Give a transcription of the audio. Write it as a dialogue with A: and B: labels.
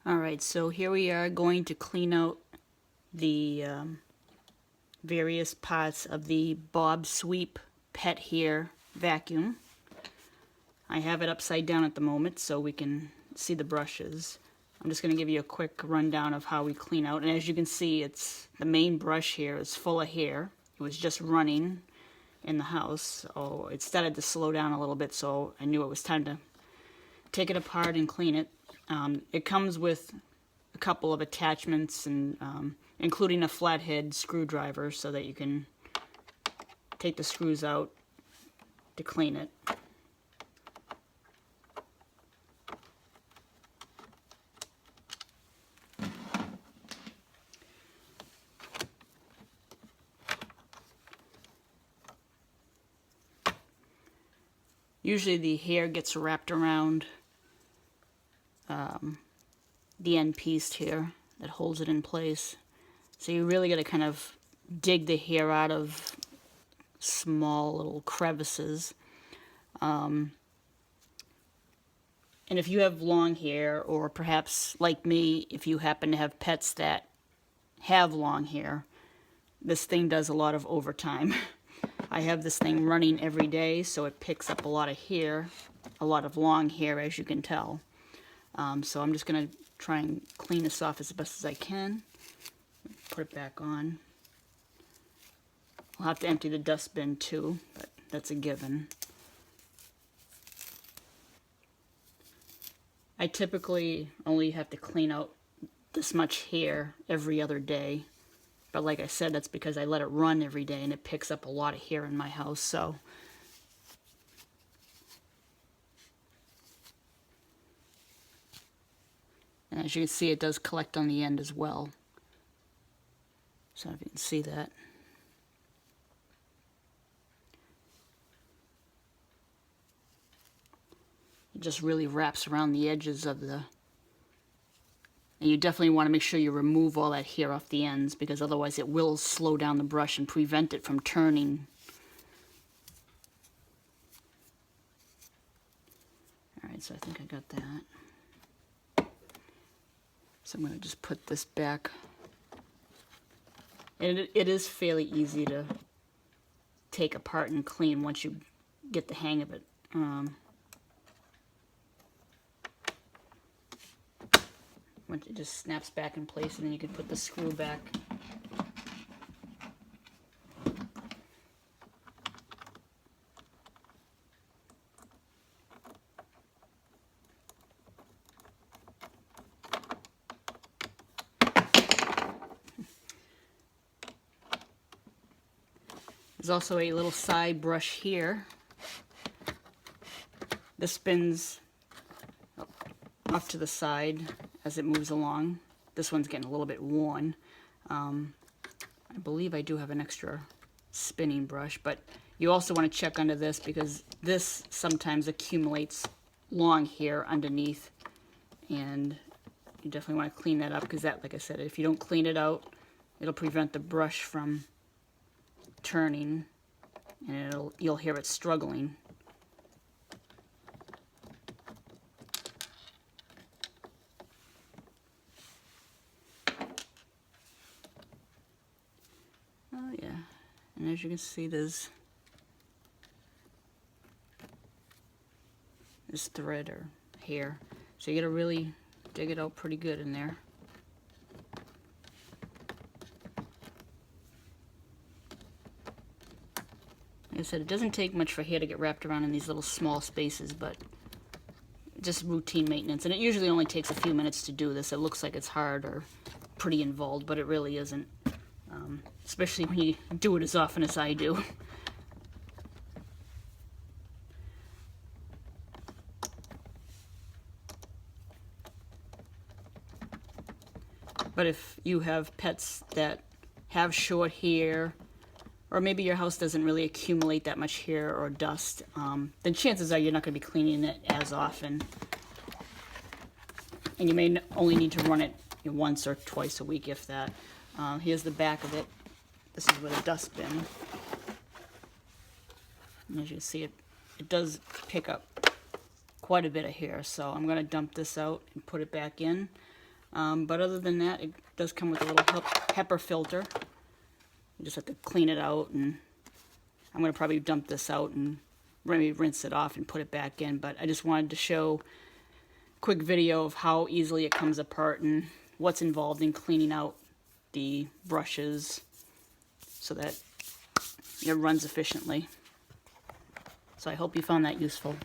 A: Alright, so here we are going to clean out the various parts of the BoBSweep Pethair vacuum. I have it upside down at the moment so we can see the brushes. I'm just going to give you a quick rundown of how we clean out. And as you can see, it's the main brush here is full of hair. It was just running in the house. So it started to slow down a little bit, so I knew it was time to take it apart and clean it. It comes with a couple of attachments, and including a flathead screwdriver so that you can take the screws out to clean it. Usually the hair gets wrapped around the end piece here that holds it in place. So you really got to kind of dig the hair out of small little crevices. And if you have long hair, or perhaps like me, if you happen to have pets that have long hair, this thing does a lot of overtime. I have this thing running every day, so it picks up a lot of hair, a lot of long hair, as you can tell. So I'm just going to try and clean this off as best as I can. Put it back on. I'll have to empty the dustbin too, but that's a given. I typically only have to clean out this much hair every other day. But like I said, that's because I let it run every day and it picks up a lot of hair in my house. So and as you can see, it does collect on the end as well. So if you can see that. It just really wraps around the edges of the... And you definitely want to make sure you remove all that hair off the ends, because otherwise it will slow down the brush and prevent it from turning. Alright, so I think I got that. So I'm going to just put this back. And it is fairly easy to take apart and clean once you get the hang of it. Once it just snaps back in place, and then you can put the screw back. There's also a little side brush here. This spins off to the side as it moves along. This one's getting a little bit worn. I believe I do have an extra spinning brush, but you also want to check under this, because this sometimes accumulates long hair underneath, and you definitely want to clean that up, because that, like I said, if you don't clean it out, it'll prevent the brush from turning, and you'll hear it struggling. Oh yeah, and as you can see, there's this thread or hair, so you gotta really dig it out pretty good in there. Like I said, it doesn't take much for hair to get wrapped around in these little small spaces, but just routine maintenance. And it usually only takes a few minutes to do this. It looks like it's hard or pretty involved, but it really isn't. Especially when you do it as often as I do. But if you have pets that have short hair, or maybe your house doesn't really accumulate that much hair or dust, then chances are you're not going to be cleaning it as often. And you may only need to run it once or twice a week, if that. Here's the back of it. This is with a dustbin. And as you can see, it does pick up quite a bit of hair, so I'm going to dump this out and put it back in. But other than that, it does come with a little HEPA filter. You just have to clean it out, and I'm going to probably dump this out and maybe rinse it off and put it back in. But I just wanted to show a quick video of how easily it comes apart and what's involved in cleaning out the brushes so that it runs efficiently. So I hope you found that useful.